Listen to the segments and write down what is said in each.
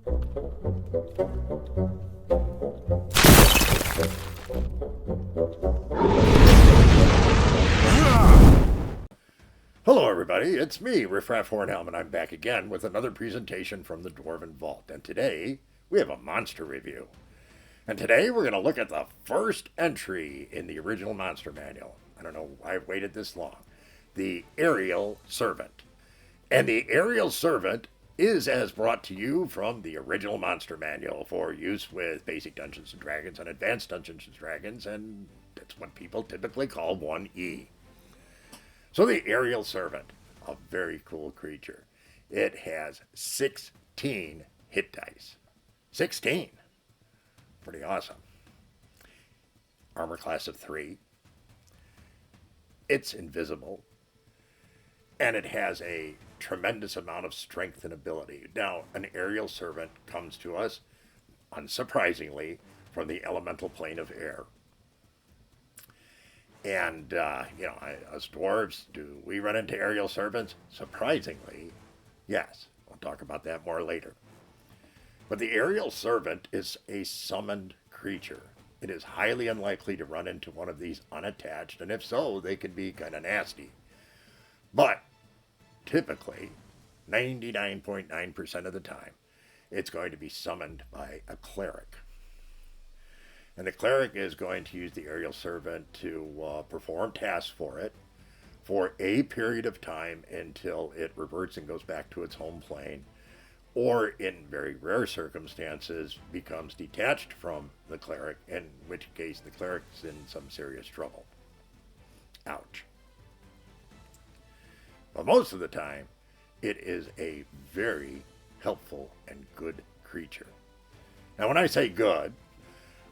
Hello everybody, it's me, Riffraff Hornhelm, and I'm back again with another presentation from the Dwarven Vault. And today, we have a monster review. And today we're going to look at the first entry in the original monster manual. I don't know why I've waited this long. The Aerial Servant. And the Aerial Servant is as brought to you from the original monster manual for use with basic Dungeons & Dragons and advanced Dungeons & Dragons, and that's what people typically call 1E. So the Aerial Servant, a very cool creature. It has 16 hit dice. 16. Pretty awesome. Armor class of 3. It's invisible. And it has a tremendous amount of strength and ability. Now, an Aerial Servant comes to us, unsurprisingly, from the elemental plane of air. And, us dwarves, do we run into Aerial Servants? Surprisingly, yes. We'll talk about that more later. But the Aerial Servant is a summoned creature. It is highly unlikely to run into one of these unattached, and if so, they can be kind of nasty. But, typically, 99.9% of the time, it's going to be summoned by a cleric. And the cleric is going to use the Aerial Servant to perform tasks for it for a period of time until it reverts and goes back to its home plane, or in very rare circumstances becomes detached from the cleric, in which case the cleric's in some serious trouble. Ouch. But most of the time, it is a very helpful and good creature. Now, when I say good,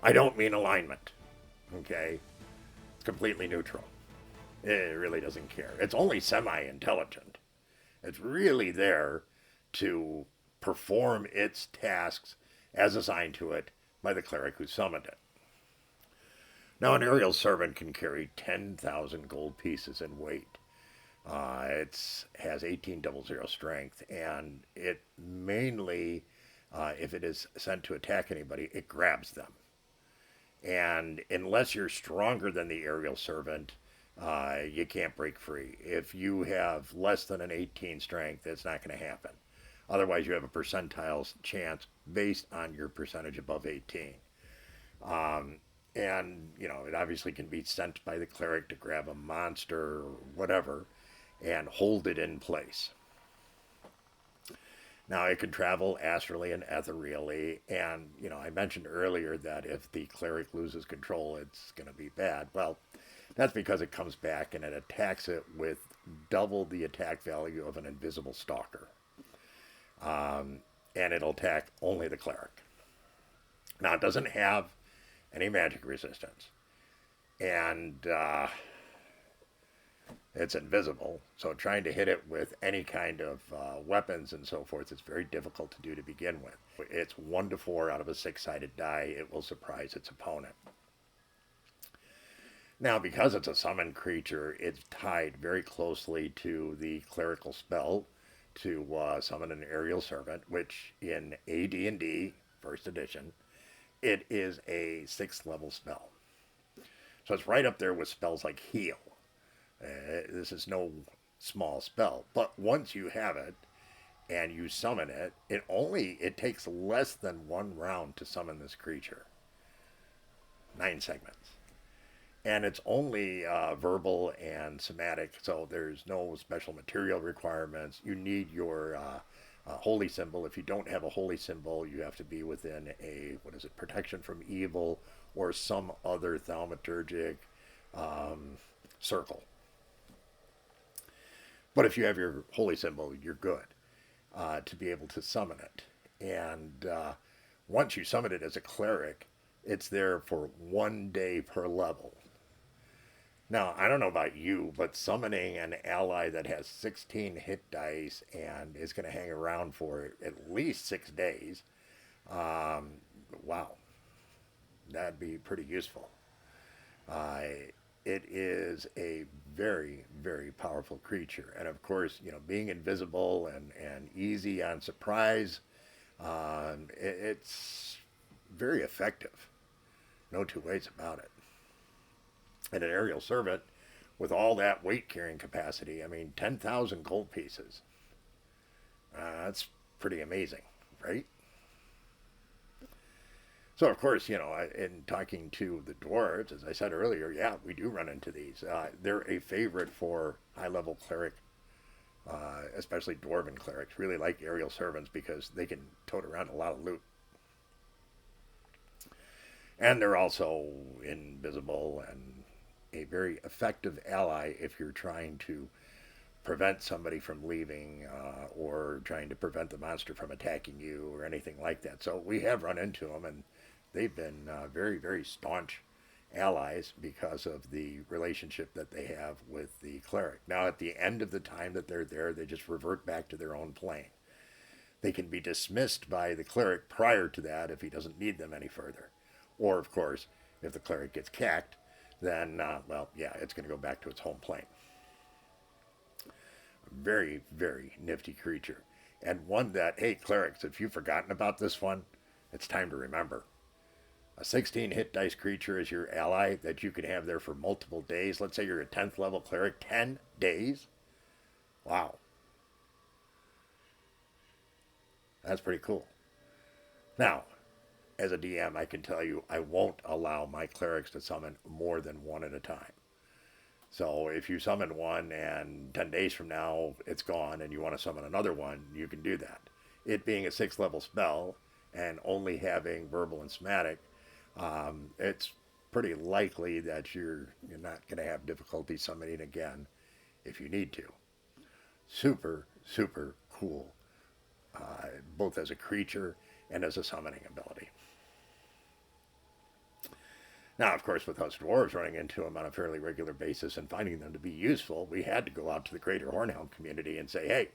I don't mean alignment, okay? It's completely neutral. It really doesn't care. It's only semi-intelligent. It's really there to perform its tasks as assigned to it by the cleric who summoned it. Now, an Aerial Servant can carry 10,000 gold pieces in weight. It has 1800 strength, and it mainly, if it is sent to attack anybody, it grabs them. And unless you're stronger than the Aerial Servant, you can't break free. If you have less than an 18 strength, it's not going to happen. Otherwise, you have a percentile chance based on your percentage above 18. And, it obviously can be sent by the cleric to grab a monster or whatever and hold it in place. Now, it can travel astrally and ethereally, and, I mentioned earlier that if the cleric loses control, it's going to be bad. Well, that's because it comes back and it attacks it with double the attack value of an invisible stalker. And it'll attack only the cleric. Now, it doesn't have any magic resistance. And it's invisible, so trying to hit it with any kind of weapons and so forth is very difficult to do to begin with. It's 1 to 4 out of a 6-sided die. It will surprise its opponent. Now, because it's a summoned creature, it's tied very closely to the clerical spell to summon an Aerial Servant, which in AD&D, 1st edition, it is a 6th level spell. So it's right up there with spells like Heal. This is no small spell, but once you have it and you summon it, it takes less than 1 round to summon this creature. 9 segments. And it's only verbal and somatic, so there's no special material requirements. You need your holy symbol. If you don't have a holy symbol, you have to be within protection from evil or some other thaumaturgic circle. But if you have your holy symbol, you're good to be able to summon it. And once you summon it as a cleric, it's there for 1 day per level. Now, I don't know about you, but summoning an ally that has 16 hit dice and is going to hang around for at least 6 days, wow, that'd be pretty useful. It is a very, very powerful creature. And of course, being invisible and easy on surprise, It's very effective. No two ways about it. And an aerial servant with all that weight carrying capacity, I mean, 10,000 gold pieces. That's pretty amazing, right? So, of course, in talking to the dwarves, as I said earlier, yeah, we do run into these. They're a favorite for high level cleric, especially dwarven clerics. Really like aerial servants because they can tote around a lot of loot. And they're also invisible and a very effective ally if you're trying to prevent somebody from leaving or trying to prevent the monster from attacking you or anything like that. So we have run into them, and they've been very, very staunch allies because of the relationship that they have with the cleric. Now, at the end of the time that they're there, they just revert back to their own plane. They can be dismissed by the cleric prior to that if he doesn't need them any further. Or, of course, if the cleric gets cacked, then, well, yeah, it's going to go back to its home plane. Very, very nifty creature. And one that, hey, clerics, if you've forgotten about this one, it's time to remember. A 16 hit dice creature is your ally that you can have there for multiple days. Let's say you're a 10th level cleric, 10 days? Wow. That's pretty cool. Now, as a DM, I can tell you I won't allow my clerics to summon more than one at a time. So if you summon one and 10 days from now it's gone and you want to summon another one, you can do that. It being a 6th level spell and only having verbal and somatic, it's pretty likely that you're not going to have difficulty summoning again if you need to. Super, super cool, both as a creature and as a summoning ability. Now, of course, with us dwarves running into them on a fairly regular basis and finding them to be useful, we had to go out to the greater Hornhelm community and say, hey,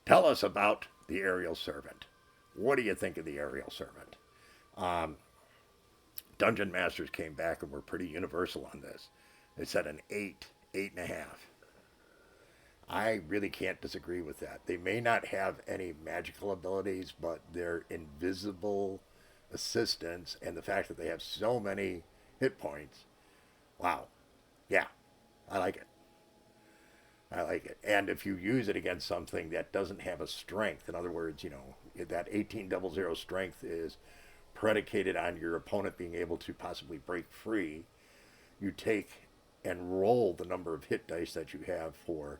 tell us about the aerial servant. What do you think of the aerial servant? Dungeon masters came back and were pretty universal on this. They said an 8, 8.5. I really can't disagree with that. They may not have any magical abilities, but they're invisible assistance and the fact that they have so many hit points. Wow. Yeah, I like it. I like it. And if you use it against something that doesn't have a strength, in other words, that 1800 strength is predicated on your opponent being able to possibly break free, you take and roll the number of hit dice that you have for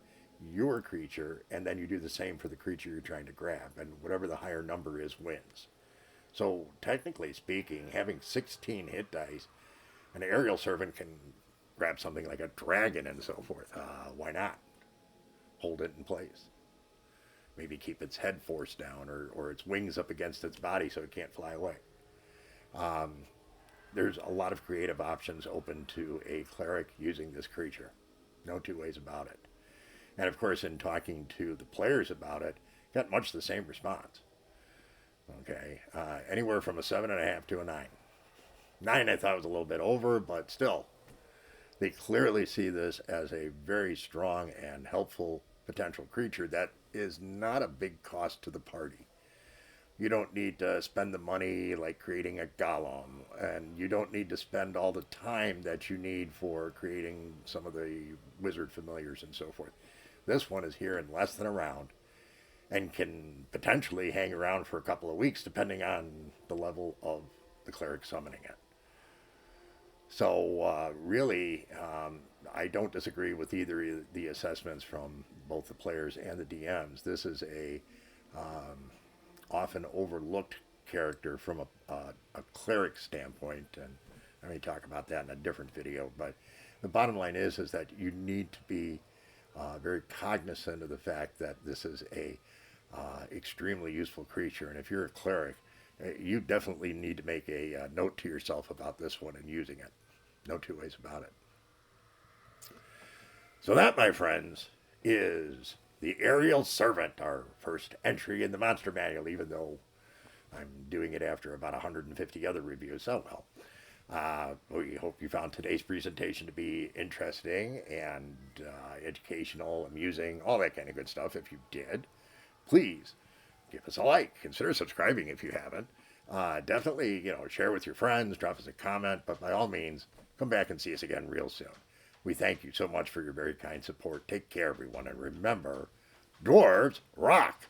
your creature, and then you do the same for the creature you're trying to grab, and whatever the higher number is wins. So, technically speaking, having 16 hit dice, an aerial servant can grab something like a dragon and so forth. Why not? Hold it in place. Maybe keep its head forced down or its wings up against its body so it can't fly away. There's a lot of creative options open to a cleric using this creature. No two ways about it. And of course, in talking to the players about it, got much the same response. Okay, anywhere from a 7.5 to a 9. 9 I thought was a little bit over, but still, they clearly see this as a very strong and helpful potential creature that is not a big cost to the party. You don't need to spend the money like creating a golem, and you don't need to spend all the time that you need for creating some of the wizard familiars and so forth. This one is here in less than a round and can potentially hang around for a couple of weeks depending on the level of the cleric summoning it. So really, I don't disagree with either of the assessments from both the players and the DMs. This is a often overlooked character from a cleric standpoint, and I may talk about that in a different video, but the bottom line is that you need to be very cognizant of the fact that this is a extremely useful creature, and if you're a cleric, you definitely need to make a note to yourself about this one and using it. No two ways about it. So that, my friends, is the Aerial Servant, our first entry in the Monster Manual, even though I'm doing it after about 150 other reviews. Oh well. We hope you found today's presentation to be interesting and educational, amusing, all that kind of good stuff. If you did, please give us a like. Consider subscribing if you haven't. Definitely, share with your friends, drop us a comment, but by all means, come back and see us again real soon. We thank you so much for your very kind support. Take care, everyone, and remember, dwarves rock!